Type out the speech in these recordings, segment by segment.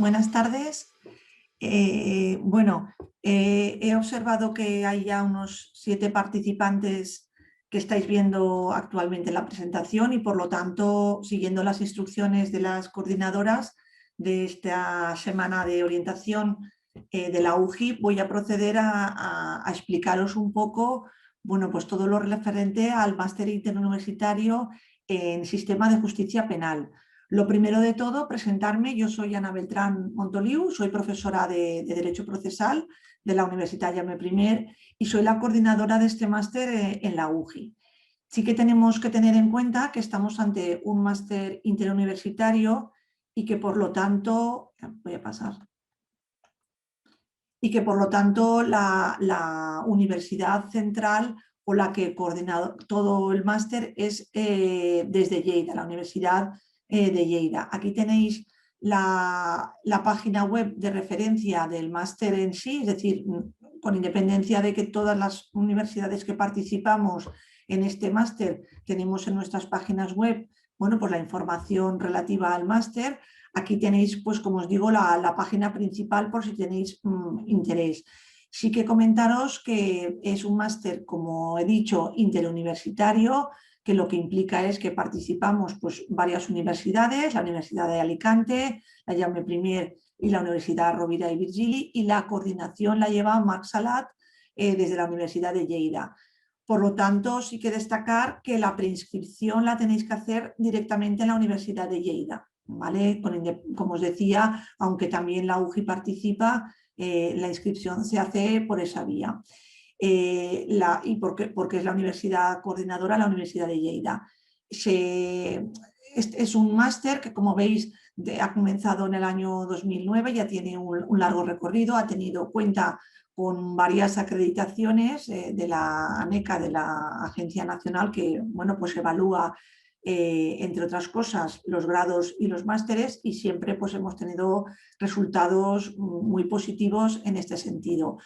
buenas tardes. He observado que hay ya unos 7 participantes que estáis viendo actualmente la presentación y por lo tanto, siguiendo las instrucciones de las coordinadoras de esta semana de orientación de la UJI, voy a proceder a explicaros un poco, bueno, pues todo lo referente al máster interuniversitario en Sistema de Justicia Penal. Lo primero de todo, presentarme. Yo soy Ana Beltrán Montoliu, soy profesora de Derecho Procesal de la Universidad Jaume I y soy la coordinadora de este máster en la UJI. Sí que tenemos que tener en cuenta que estamos ante un máster interuniversitario y que por lo tanto, la universidad central o la que coordina todo el máster es desde Lleida, la Universidad de Lleida. Aquí tenéis la página web de referencia del máster en sí, es decir, con independencia de que todas las universidades que participamos en este máster tenemos en nuestras páginas web, bueno, pues la información relativa al máster. Aquí tenéis, pues como os digo, la página principal por si tenéis interés. Sí que comentaros que es un máster, como he dicho, interuniversitario, que lo que implica es que participamos pues, varias universidades, la Universidad de Alicante, la Jaume I y la Universidad Rovira i Virgili, y la coordinación la lleva Marc Salat desde la Universidad de Lleida. Por lo tanto, sí que destacar que la preinscripción la tenéis que hacer directamente en la Universidad de Lleida, ¿vale? Como os decía, aunque también la UJI participa, la inscripción se hace por esa vía. ¿Y porque es la universidad coordinadora, la Universidad de Lleida? Es un máster que, como veis, ha comenzado en el año 2009, ya tiene un largo recorrido, ha tenido cuenta con varias acreditaciones de la ANECA, de la Agencia Nacional, que bueno, pues evalúa, entre otras cosas, los grados y los másteres, y siempre pues, hemos tenido resultados muy positivos en este sentido.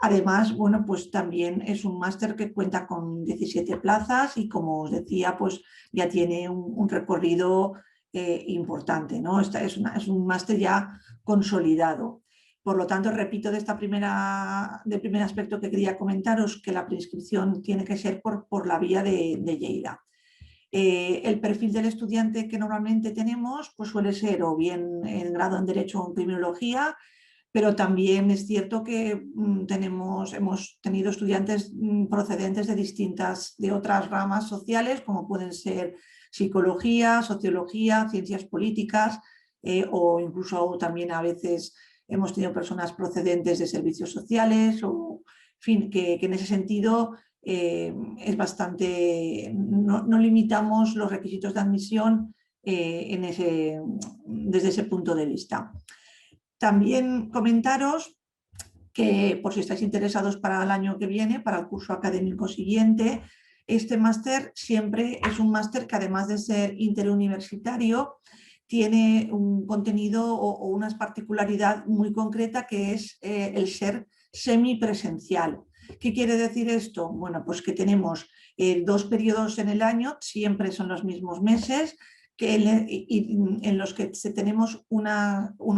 Además, bueno, pues también es un máster que cuenta con 17 plazas y, como os decía, pues ya tiene un recorrido importante, ¿no? Es un máster ya consolidado. Por lo tanto, repito del primer aspecto que quería comentaros, que la preinscripción tiene que ser por la vía de Lleida. El perfil del estudiante que normalmente tenemos pues suele ser o bien el grado en Derecho o en Criminología, pero también es cierto que hemos tenido estudiantes procedentes de otras ramas sociales, como pueden ser psicología, sociología, ciencias políticas, o incluso también a veces hemos tenido personas procedentes de servicios sociales, o en fin, que en ese sentido es bastante, no limitamos los requisitos de admisión desde ese punto de vista. También comentaros que, por si estáis interesados para el año que viene, para el curso académico siguiente, este máster siempre es un máster que, además de ser interuniversitario, tiene un contenido o una particularidad muy concreta, que es el ser semipresencial. ¿Qué quiere decir esto? Bueno, pues que tenemos 2 periodos en el año, siempre son los mismos meses, en los que tenemos un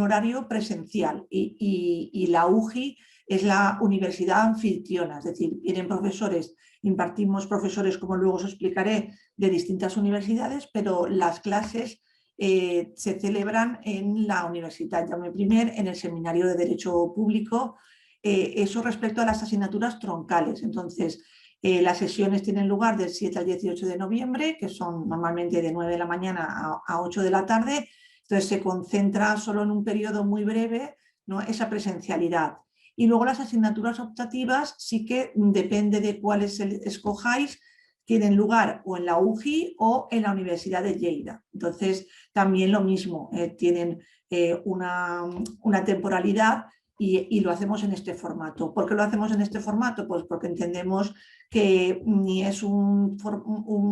horario presencial y la UJI es la universidad anfitriona, es decir, vienen profesores, impartimos profesores, como luego os explicaré, de distintas universidades, pero las clases se celebran en la Universidad Jaume I, en el Seminario de Derecho Público, eso respecto a las asignaturas troncales. Entonces, las sesiones tienen lugar del 7 al 18 de noviembre, que son normalmente de 9 de la mañana a 8 de la tarde. Entonces se concentra solo en un periodo muy breve, ¿no?, esa presencialidad. Y luego las asignaturas optativas sí que depende de cuáles escojáis, tienen lugar o en la UJI o en la Universidad de Lleida. Entonces también lo mismo, tienen una temporalidad y lo hacemos en este formato. ¿Por qué lo hacemos en este formato? Pues porque entendemos que ni es un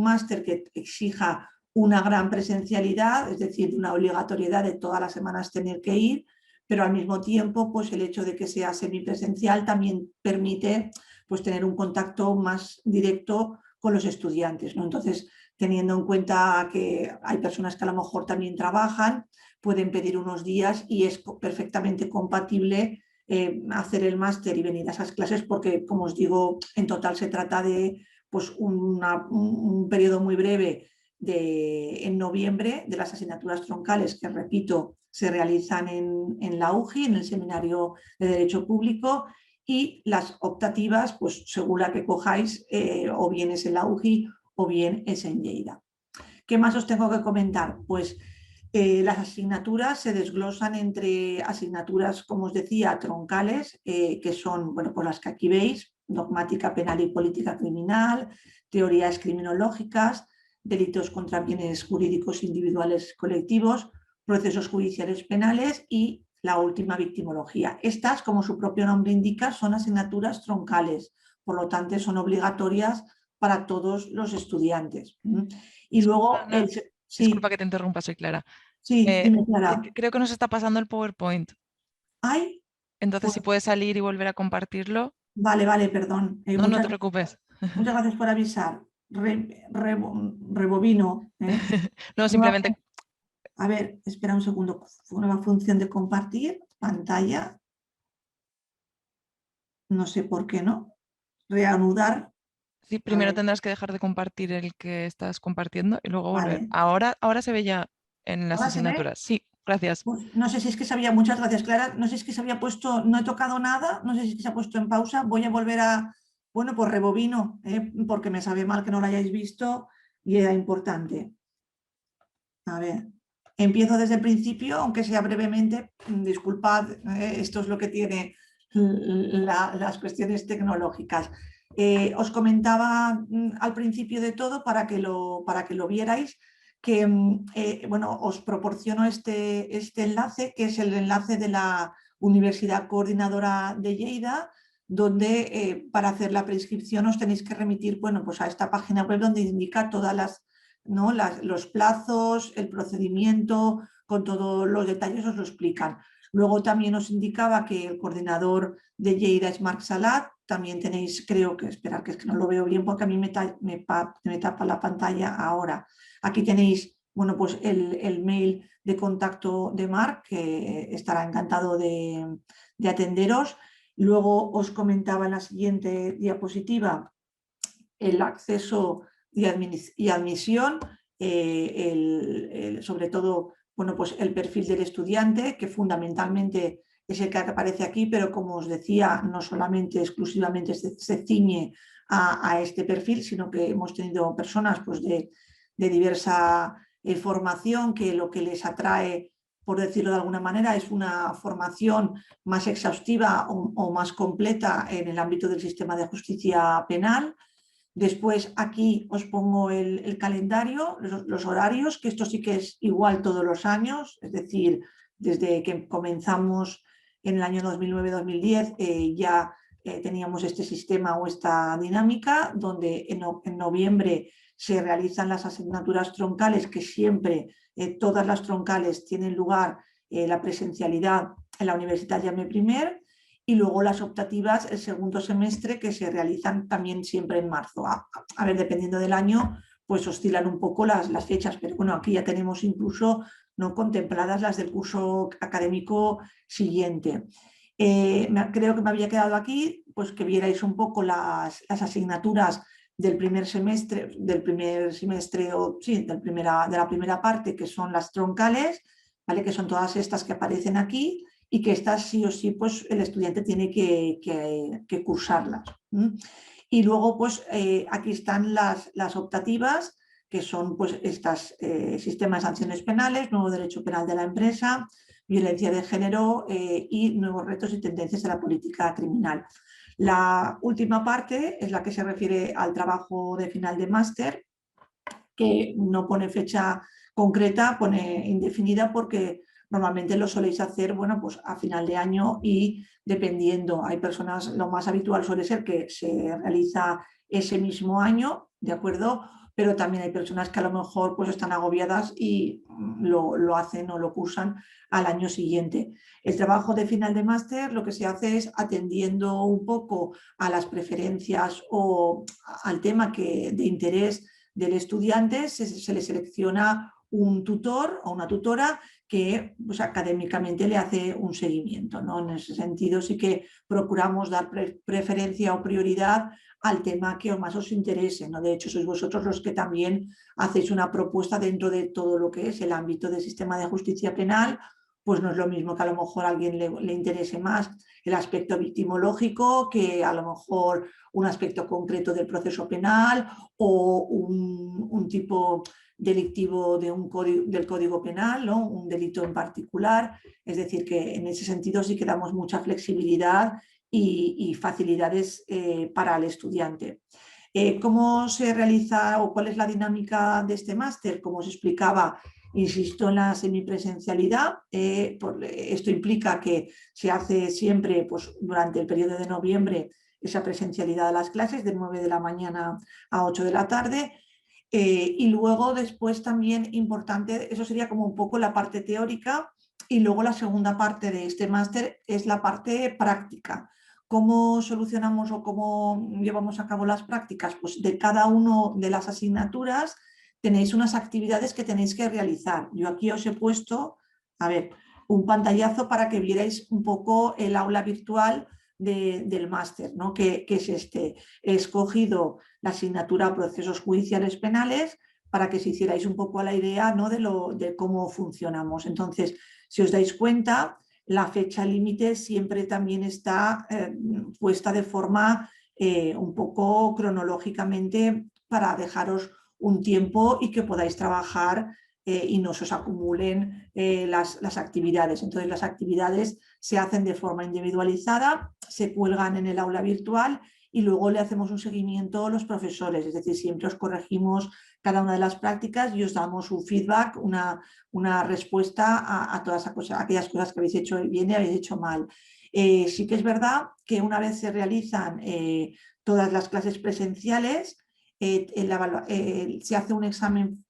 máster que exija una gran presencialidad, es decir, una obligatoriedad de todas las semanas tener que ir, pero al mismo tiempo pues el hecho de que sea semipresencial también permite pues tener un contacto más directo con los estudiantes, ¿no? Entonces teniendo en cuenta que hay personas que a lo mejor también trabajan, pueden pedir unos días y es perfectamente compatible hacer el máster y venir a esas clases porque, como os digo, en total se trata de pues, un periodo muy breve en noviembre de las asignaturas troncales que, repito, se realizan en la UGI, en el Seminario de Derecho Público, y las optativas, pues según la que cojáis, o bien es en la UGI o bien es en Lleida. ¿Qué más os tengo que comentar? Pues las asignaturas se desglosan entre asignaturas, como os decía, troncales, que son, bueno, pues las que aquí veis: dogmática penal y política criminal, teorías criminológicas, delitos contra bienes jurídicos individuales colectivos, procesos judiciales penales y la última, victimología. Estas, como su propio nombre indica, son asignaturas troncales, por lo tanto son obligatorias para todos los estudiantes. Y Disculpa, luego, Ana, disculpa sí, que te interrumpa, soy Clara. sí, dime, Clara. Creo que nos está pasando el PowerPoint. Ay, Entonces, pues si puedes salir y volver a compartirlo. vale, vale, perdón. No, no te preocupes. Muchas gracias por avisar. Rebobino. No, Nueva- simplemente A ver, espera un segundo. Nueva función de compartir pantalla. No sé por qué no. Reanudar. sí, A primero ver, tendrás que dejar de compartir el que estás compartiendo y luego volver. vale. Ahora se ve ya en las ¿Ahora se ve? asignaturas. Sí, gracias. Pues no sé si es que se había, muchas gracias, Clara. No sé si es que se había puesto, no he tocado nada, no sé si es que se ha puesto en pausa. Voy a volver a, bueno, pues rebobino, porque me sabe mal que no lo hayáis visto y era importante. A ver, empiezo desde el principio, aunque sea brevemente. Disculpad, esto es lo que tiene las cuestiones tecnológicas. Os comentaba al principio de todo, para que lo vierais, que bueno, os proporciono este enlace, que es el enlace de la Universidad Coordinadora de Lleida, donde para hacer la prescripción os tenéis que remitir, bueno, pues a esta página web donde indica todas ¿no? Los plazos, el procedimiento, con todos los detalles os lo explican. Luego también os indicaba que el coordinador de Lleida es Marc Salat. También tenéis, creo que, esperar, que es que no lo veo bien porque a mí me tapa la pantalla ahora. Aquí tenéis, bueno, pues el mail de contacto de Marc, que estará encantado de atenderos. Luego os comentaba en la siguiente diapositiva el acceso y admisión, sobre todo, bueno, pues el perfil del estudiante, que fundamentalmente es el que aparece aquí, pero como os decía, no solamente exclusivamente se ciñe a este perfil, sino que hemos tenido personas pues, de diversa formación, que lo que les atrae, por decirlo de alguna manera, es una formación más exhaustiva o más completa en el ámbito del sistema de justicia penal. Después aquí os pongo el calendario, los horarios, que esto sí que es igual todos los años, es decir, desde que comenzamos en el año 2009-2010 ya teníamos este sistema o esta dinámica, donde en noviembre se realizan las asignaturas troncales, que siempre todas las troncales tienen lugar la presencialidad en la Universitat Jaume I, y luego las optativas el segundo semestre, que se realizan también siempre en marzo. A ver, dependiendo del año, pues oscilan un poco las fechas, pero bueno, aquí ya tenemos incluso no contempladas las del curso académico siguiente. Creo que me había quedado aquí, pues que vierais un poco las asignaturas del primer semestre o sí, de la primera parte, que son las troncales, ¿vale? Que son todas estas que aparecen aquí, y que estas sí o sí pues el estudiante tiene que cursarlas. Y luego pues aquí están las optativas, que son pues estas sistemas de sanciones penales, nuevo derecho penal de la empresa, violencia de género y nuevos retos y tendencias de la política criminal. La última parte es la que se refiere al trabajo de final de máster, que no pone fecha concreta, pone indefinida, porque normalmente lo soléis hacer, bueno, pues a final de año, y dependiendo, hay personas, lo más habitual suele ser que se realiza ese mismo año, ¿de acuerdo? Pero también hay personas que a lo mejor pues están agobiadas y lo hacen o lo cursan al año siguiente. El trabajo de final de máster lo que se hace es atendiendo un poco a las preferencias o al tema de interés del estudiante se le selecciona un tutor o una tutora que pues, académicamente le hace un seguimiento, ¿no? En ese sentido sí que procuramos dar preferencia o prioridad al tema que más os interese, ¿no? De hecho, sois vosotros los que también hacéis una propuesta dentro de todo lo que es el ámbito del sistema de justicia penal, pues no es lo mismo que a lo mejor a alguien le interese más el aspecto victimológico que a lo mejor un aspecto concreto del proceso penal o un tipo delictivo del Código Penal, ¿no? Un delito en particular. Es decir, que en ese sentido sí que damos mucha flexibilidad y facilidades para el estudiante. ¿Cómo se realiza o cuál es la dinámica de este máster? Como os explicaba, insisto en la semipresencialidad. Esto implica que se hace siempre pues, durante el periodo de noviembre esa presencialidad de las clases de 9 de la mañana a 8 de la tarde. Y luego después también importante, eso sería como un poco la parte teórica, y luego la segunda parte de este máster es la parte práctica. ¿Cómo solucionamos o cómo llevamos a cabo las prácticas? Pues de cada una de las asignaturas tenéis unas actividades que tenéis que realizar. Yo aquí os he puesto, a ver, un pantallazo para que vierais un poco el aula virtual del máster, ¿no? Que es este. He escogido la asignatura Procesos Judiciales Penales para que se hicierais un poco a la idea, ¿no? de cómo funcionamos. Entonces, si os dais cuenta, la fecha límite siempre también está puesta de forma un poco cronológicamente para dejaros un tiempo y que podáis trabajar y no se os acumulen las actividades. Entonces, las actividades se hacen de forma individualizada, se cuelgan en el aula virtual y luego le hacemos un seguimiento a los profesores, es decir, siempre os corregimos cada una de las prácticas y os damos un feedback, una respuesta a todas aquellas cosas que habéis hecho bien y habéis hecho mal. Sí que es verdad que una vez se realizan todas las clases presenciales, se hace un examen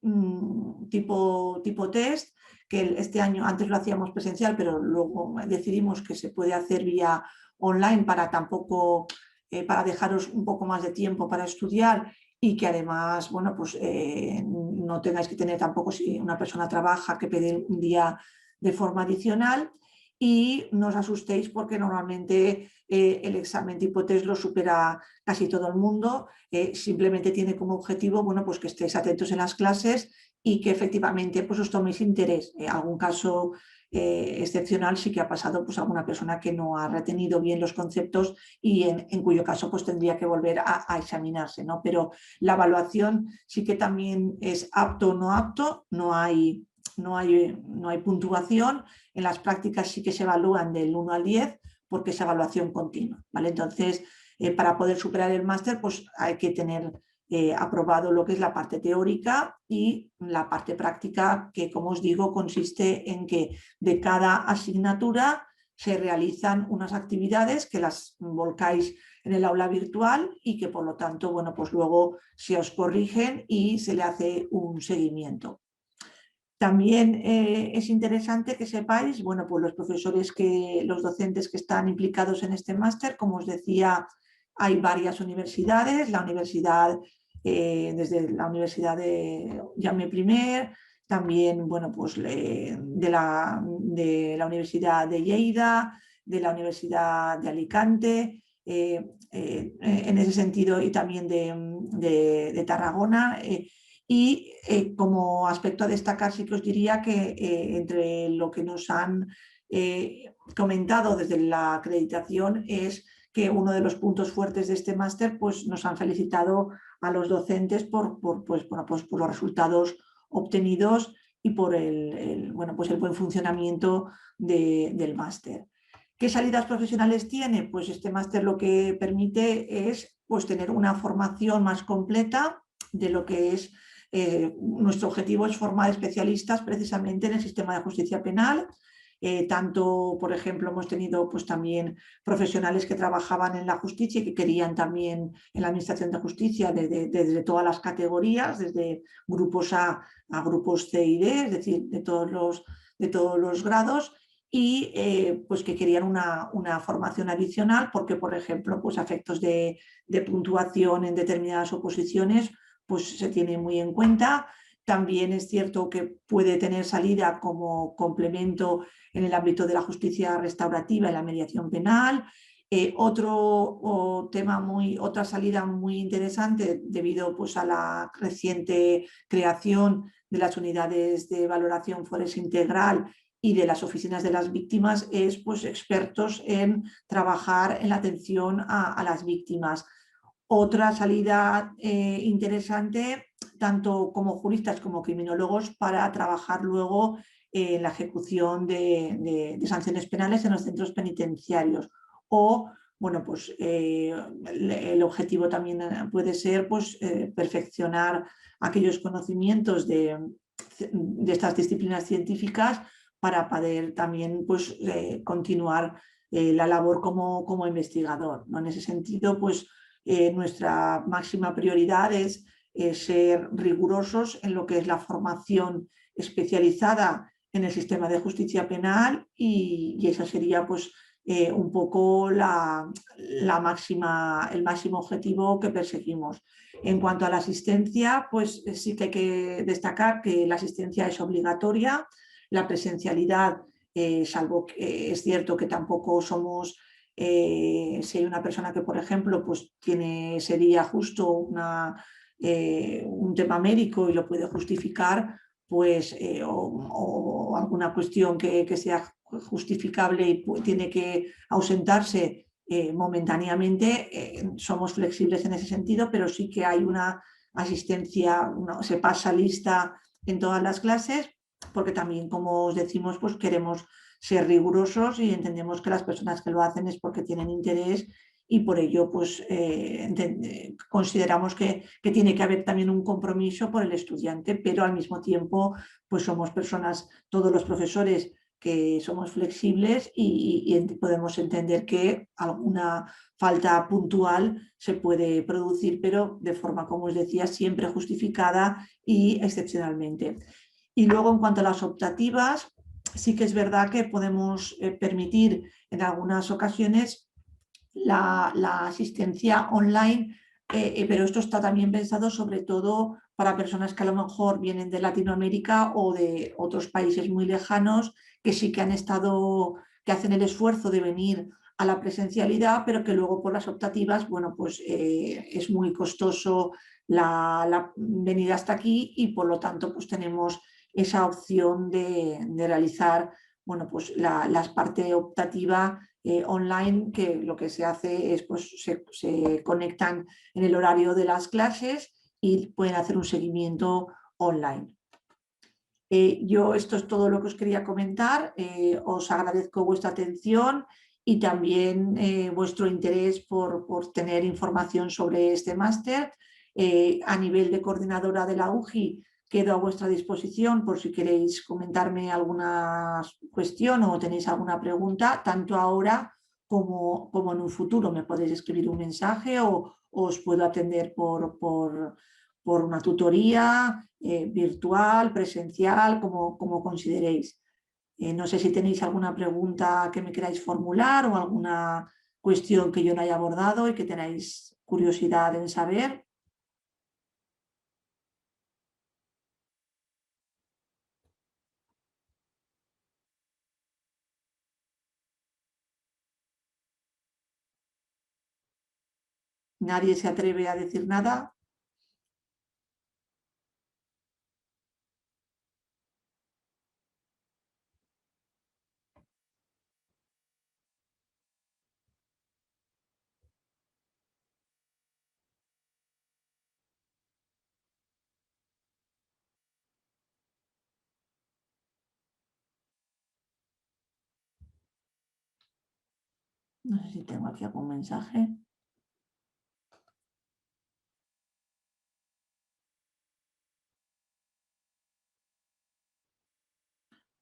tipo test, que este año antes lo hacíamos presencial, pero luego decidimos que se puede hacer vía online para tampoco, para dejaros un poco más de tiempo para estudiar y que además, bueno, pues no tengáis que tener tampoco, si una persona trabaja, que pedir un día de forma adicional. Y no os asustéis porque normalmente el examen tipo test lo supera casi todo el mundo. Simplemente tiene como objetivo, bueno, pues que estéis atentos en las clases y que efectivamente pues, os toméis interés. Algún caso excepcional sí que ha pasado pues, alguna persona que no ha retenido bien los conceptos y en cuyo caso pues, tendría que volver a examinarse, ¿no? Pero la evaluación sí que también es apto o no apto, no hay puntuación. En las prácticas sí que se evalúan del 1 al 10 porque es evaluación continua, ¿vale? Entonces, para poder superar el máster, pues hay que tener aprobado lo que es la parte teórica y la parte práctica, que como os digo, consiste en que de cada asignatura se realizan unas actividades que las volcáis en el aula virtual y que por lo tanto, bueno, pues luego se os corrigen y se le hace un seguimiento. También es interesante que sepáis, bueno, pues los profesores, los docentes que están implicados en este máster, como os decía, hay varias universidades, desde la Universidad de Jaume I, también, bueno, pues de la Universidad de Lleida, de la Universidad de Alicante, en ese sentido, y también de Tarragona. Y como aspecto a destacar, sí que os diría que entre lo que nos han comentado desde la acreditación es que uno de los puntos fuertes de este máster, pues nos han felicitado a los docentes por los resultados obtenidos y por el buen funcionamiento del máster. ¿Qué salidas profesionales tiene? Pues este máster lo que permite es pues, tener una formación más completa de lo que es nuestro objetivo es formar especialistas precisamente en el sistema de justicia penal. Tanto, por ejemplo, hemos tenido pues, también profesionales que trabajaban en la justicia y que querían también en la administración de justicia desde todas las categorías, desde grupos A a grupos C y D, es decir, de todos los grados, y pues que querían una formación adicional porque, por ejemplo, pues a efectos de puntuación en determinadas oposiciones, pues se tiene muy en cuenta. También es cierto que puede tener salida como complemento en el ámbito de la justicia restaurativa y la mediación penal. Otra salida muy interesante debido pues, a la reciente creación de las unidades de valoración forense integral y de las oficinas de las víctimas es pues, expertos en trabajar en la atención a las víctimas. Otra salida interesante, tanto como juristas como criminólogos, para trabajar luego en la ejecución de sanciones penales en los centros penitenciarios. O, bueno, pues el objetivo también puede ser pues, perfeccionar aquellos conocimientos de estas disciplinas científicas para poder también pues, continuar la labor como investigador, ¿no? En ese sentido, pues nuestra máxima prioridad es ser rigurosos en lo que es la formación especializada en el sistema de justicia penal y esa sería pues un poco el máximo objetivo que perseguimos. En cuanto a la asistencia, pues sí que hay que destacar que la asistencia es obligatoria, la presencialidad, salvo que es cierto que tampoco somos si hay una persona que, por ejemplo, pues tiene ese día justo un tema médico y lo puede justificar, pues, o alguna cuestión que sea justificable y tiene que ausentarse momentáneamente, somos flexibles en ese sentido, pero sí que hay una asistencia, se pasa lista en todas las clases, porque también, como os decimos, pues queremos ser rigurosos y entendemos que las personas que lo hacen es porque tienen interés y por ello pues, consideramos que tiene que haber también un compromiso por el estudiante, pero al mismo tiempo pues somos personas, todos los profesores, que somos flexibles y podemos entender que alguna falta puntual se puede producir, pero de forma, como os decía, siempre justificada y excepcionalmente. Y luego, en cuanto a las optativas, sí que es verdad que podemos permitir en algunas ocasiones la asistencia online, pero esto está también pensado sobre todo para personas que a lo mejor vienen de Latinoamérica o de otros países muy lejanos que sí que han estado, que hacen el esfuerzo de venir a la presencialidad, pero que luego por las optativas, bueno, pues es muy costoso la venida hasta aquí y por lo tanto pues tenemos esa opción de realizar, bueno, pues la parte optativa online, que lo que se hace es pues se conectan en el horario de las clases y pueden hacer un seguimiento online. Yo esto es todo lo que os quería comentar. Os agradezco vuestra atención y también vuestro interés por tener información sobre este máster. A nivel de coordinadora de la UJI, quedo a vuestra disposición por si queréis comentarme alguna cuestión o tenéis alguna pregunta, tanto ahora como en un futuro. Me podéis escribir un mensaje o os puedo atender por una tutoría virtual, presencial, como consideréis. No sé si tenéis alguna pregunta que me queráis formular o alguna cuestión que yo no haya abordado y que tenéis curiosidad en saber. ¿Nadie se atreve a decir nada? No sé si tengo aquí algún mensaje.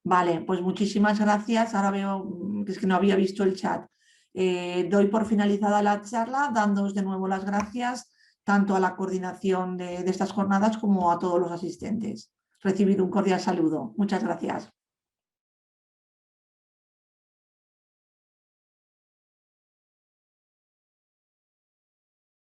Vale, pues muchísimas gracias. Ahora veo que es que no había visto el chat. Doy por finalizada la charla, dándoos de nuevo las gracias tanto a la coordinación de estas jornadas como a todos los asistentes. Recibido un cordial saludo. Muchas gracias.